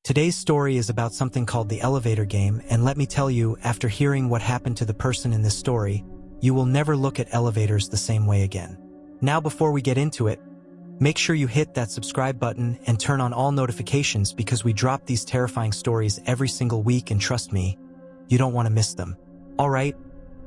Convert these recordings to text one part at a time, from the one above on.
Today's story is about something called the elevator game, and let me tell you, after hearing what happened to the person in this story, you will never look at elevators the same way again. Now, before we get into it, make sure you hit that subscribe button and turn on all notifications because we drop these terrifying stories every single week, and trust me, you don't want to miss them. Alright,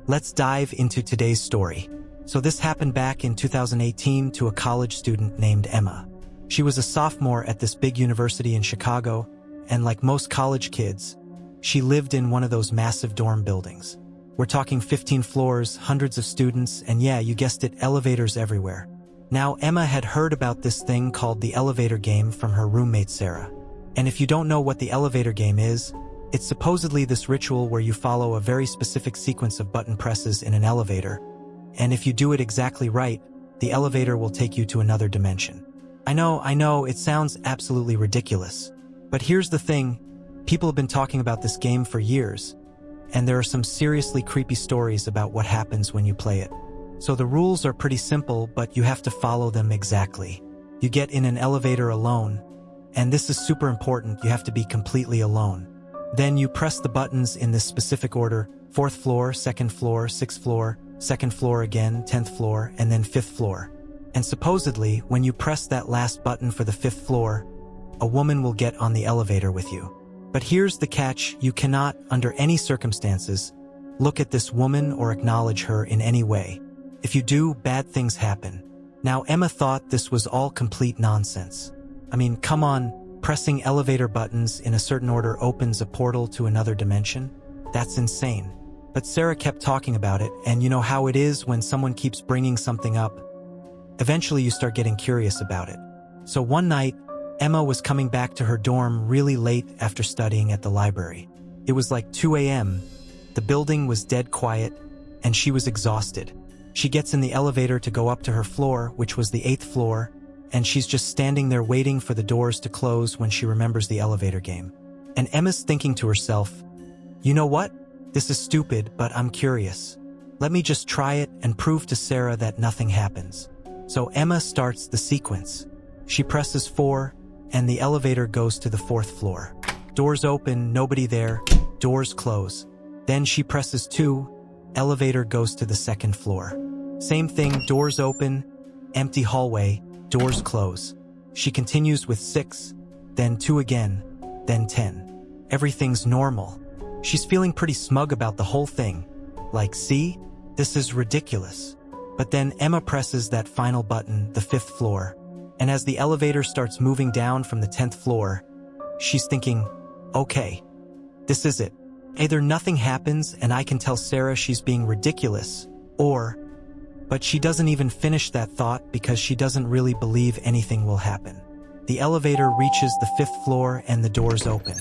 let's dive into today's story. So this happened back in 2018 to a college student named Emma. She was a sophomore at this big university in Chicago, and like most college kids, she lived in one of those massive dorm buildings. We're talking 15 floors, hundreds of students, and yeah, you guessed it, elevators everywhere. Now, Emma had heard about this thing called the elevator game from her roommate Sarah. And if you don't know what the elevator game is, it's supposedly this ritual where you follow a very specific sequence of button presses in an elevator. And if you do it exactly right, the elevator will take you to another dimension. I know, it sounds absolutely ridiculous. But here's the thing, people have been talking about this game for years, and there are some seriously creepy stories about what happens when you play it. So the rules are pretty simple, but you have to follow them exactly. You get in an elevator alone, and this is super important, you have to be completely alone. Then you press the buttons in this specific order: 4th floor, 2nd floor, 6th floor, 2nd floor again, 10th floor, and then 5th floor. And supposedly, when you press that last button for the 5th floor, a woman will get on the elevator with you. But here's the catch, you cannot, under any circumstances, look at this woman or acknowledge her in any way. If you do, bad things happen. Now, Emma thought this was all complete nonsense. I mean, come on, pressing elevator buttons in a certain order opens a portal to another dimension? That's insane. But Sarah kept talking about it, and you know how it is when someone keeps bringing something up. Eventually you start getting curious about it. So one night, Emma was coming back to her dorm really late after studying at the library. It was like 2 a.m. The building was dead quiet, and she was exhausted. She gets in the elevator to go up to her floor, which was the 8th floor, and she's just standing there waiting for the doors to close when she remembers the elevator game. And Emma's thinking to herself, you know what? This is stupid, but I'm curious. Let me just try it and prove to Sarah that nothing happens. So Emma starts the sequence. She presses 4, and the elevator goes to the 4th floor. Doors open, nobody there, doors close. Then she presses 2, elevator goes to the 2nd floor. Same thing, doors open, empty hallway, doors close. She continues with 6, then 2 again, then 10. Everything's normal. She's feeling pretty smug about the whole thing. Like, see? This is ridiculous. But then Emma presses that final button, the 5th floor. And as the elevator starts moving down from the 10th floor, she's thinking, okay, this is it. Either nothing happens and I can tell Sarah she's being ridiculous, but she doesn't even finish that thought because she doesn't really believe anything will happen. The elevator reaches the 5th floor and the doors open.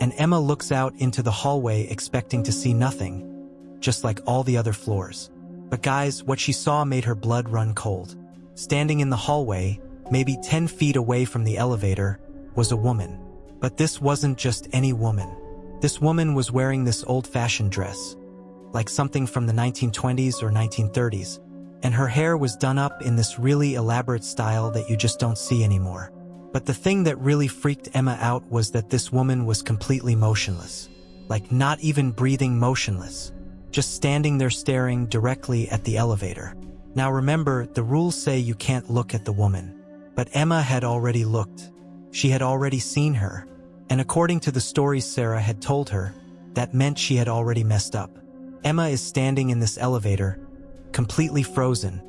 And Emma looks out into the hallway expecting to see nothing, just like all the other floors. But guys, what she saw made her blood run cold. Standing in the hallway, maybe 10 feet away from the elevator, was a woman. But this wasn't just any woman. This woman was wearing this old-fashioned dress, like something from the 1920s or 1930s, and her hair was done up in this really elaborate style that you just don't see anymore. But the thing that really freaked Emma out was that this woman was completely motionless. Like not even breathing, motionless. Just standing there staring directly at the elevator. Now remember, the rules say you can't look at the woman. But Emma had already looked. She had already seen her. And according to the stories Sarah had told her, that meant she had already messed up. Emma is standing in this elevator, completely frozen,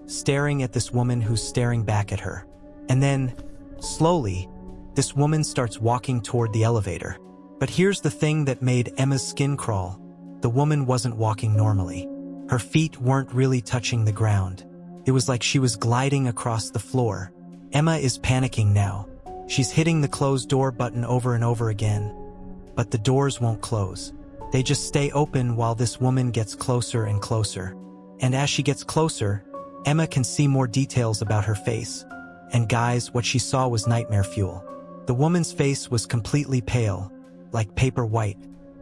staring at this woman who's staring back at her. And then, slowly, this woman starts walking toward the elevator. But here's the thing that made Emma's skin crawl. The woman wasn't walking normally. Her feet weren't really touching the ground. It was like she was gliding across the floor. Emma is panicking now. She's hitting the close door button over and over again, but the doors won't close. They just stay open while this woman gets closer and closer. And as she gets closer, Emma can see more details about her face. And guys, what she saw was nightmare fuel. The woman's face was completely pale, like paper white,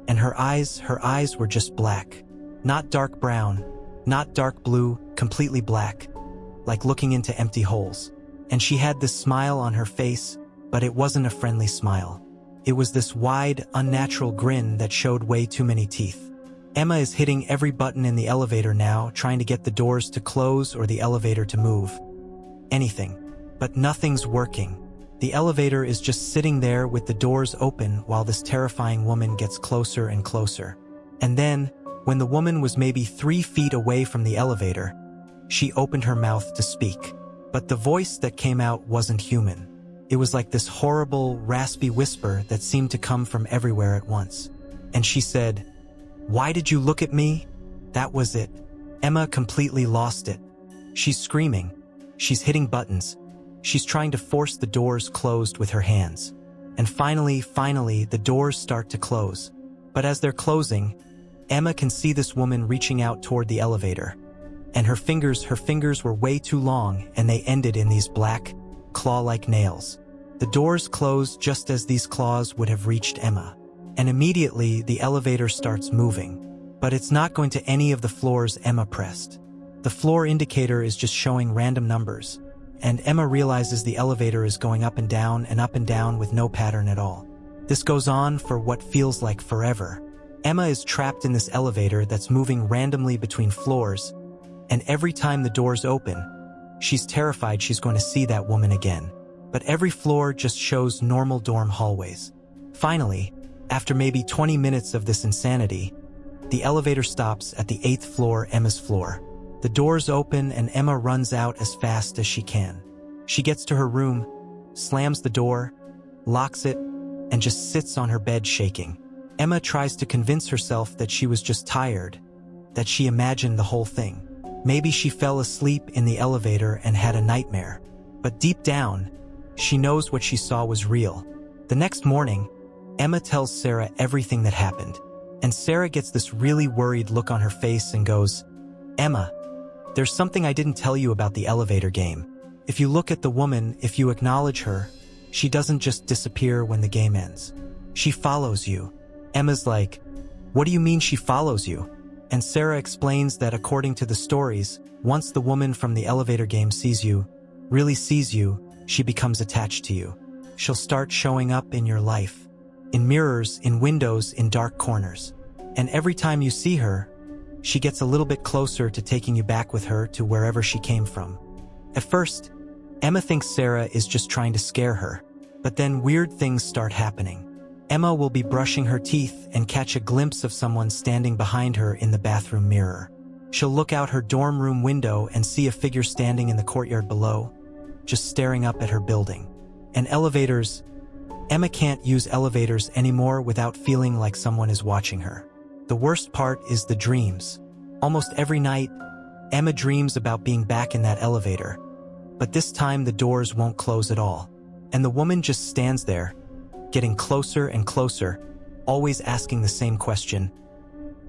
and her eyes were just black. Not dark brown, not dark blue, completely black, like looking into empty holes. And she had this smile on her face, but it wasn't a friendly smile. It was this wide, unnatural grin that showed way too many teeth. Emma is hitting every button in the elevator now, trying to get the doors to close or the elevator to move. Anything. But nothing's working. The elevator is just sitting there with the doors open while this terrifying woman gets closer and closer. And then, when the woman was maybe 3 feet away from the elevator, she opened her mouth to speak. But the voice that came out wasn't human. It was like this horrible, raspy whisper that seemed to come from everywhere at once. And she said, "Why did you look at me?" That was it. Emma completely lost it. She's screaming. She's hitting buttons. She's trying to force the doors closed with her hands. And finally, the doors start to close. But as they're closing, Emma can see this woman reaching out toward the elevator. And her fingers were way too long, and they ended in these black, claw-like nails. The doors closed just as these claws would have reached Emma. And immediately, the elevator starts moving. But it's not going to any of the floors Emma pressed. The floor indicator is just showing random numbers. And Emma realizes the elevator is going up and down with no pattern at all. This goes on for what feels like forever. Emma is trapped in this elevator that's moving randomly between floors, and every time the doors open, she's terrified she's going to see that woman again. But every floor just shows normal dorm hallways. Finally, after maybe 20 minutes of this insanity, the elevator stops at the 8th floor, Emma's floor. The doors open and Emma runs out as fast as she can. She gets to her room, slams the door, locks it, and just sits on her bed shaking. Emma tries to convince herself that she was just tired, that she imagined the whole thing. Maybe she fell asleep in the elevator and had a nightmare. But deep down, she knows what she saw was real. The next morning, Emma tells Sarah everything that happened. And Sarah gets this really worried look on her face and goes, "Emma, there's something I didn't tell you about the elevator game. If you look at the woman, if you acknowledge her, she doesn't just disappear when the game ends. She follows you." Emma's like, "What do you mean she follows you?" And Sarah explains that according to the stories, once the woman from the elevator game sees you, really sees you, she becomes attached to you. She'll start showing up in your life. In mirrors, in windows, in dark corners. And every time you see her, she gets a little bit closer to taking you back with her to wherever she came from. At first, Emma thinks Sarah is just trying to scare her. But then weird things start happening. Emma will be brushing her teeth and catch a glimpse of someone standing behind her in the bathroom mirror. She'll look out her dorm room window and see a figure standing in the courtyard below, just staring up at her building. And elevators, Emma can't use elevators anymore without feeling like someone is watching her. The worst part is the dreams. Almost every night, Emma dreams about being back in that elevator. But this time the doors won't close at all. And the woman just stands there, getting closer and closer, always asking the same question.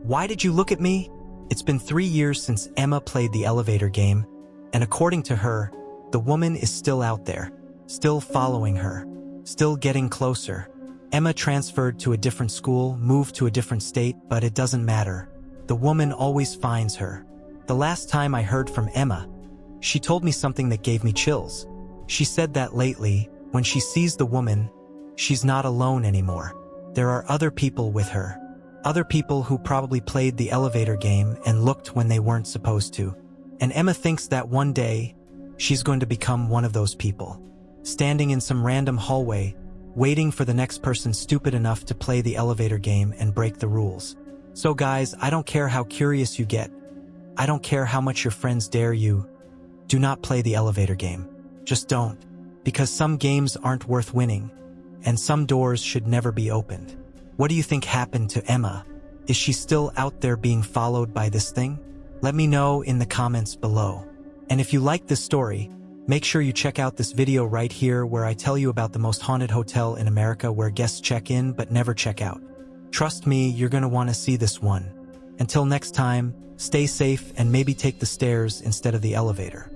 "Why did you look at me?" It's been 3 years since Emma played the elevator game, and according to her, the woman is still out there, still following her, still getting closer. Emma transferred to a different school, moved to a different state, but it doesn't matter. The woman always finds her. The last time I heard from Emma, she told me something that gave me chills. She said that lately, when she sees the woman, she's not alone anymore. There are other people with her. Other people who probably played the elevator game and looked when they weren't supposed to. And Emma thinks that one day, she's going to become one of those people. Standing in some random hallway, waiting for the next person stupid enough to play the elevator game and break the rules. So guys, I don't care how curious you get. I don't care how much your friends dare you. Do not play the elevator game. Just don't. Because some games aren't worth winning. And some doors should never be opened. What do you think happened to Emma? Is she still out there being followed by this thing? Let me know in the comments below. And if you like this story, make sure you check out this video right here where I tell you about the most haunted hotel in America where guests check in but never check out. Trust me, you're going to want to see this one. Until next time, stay safe and maybe take the stairs instead of the elevator.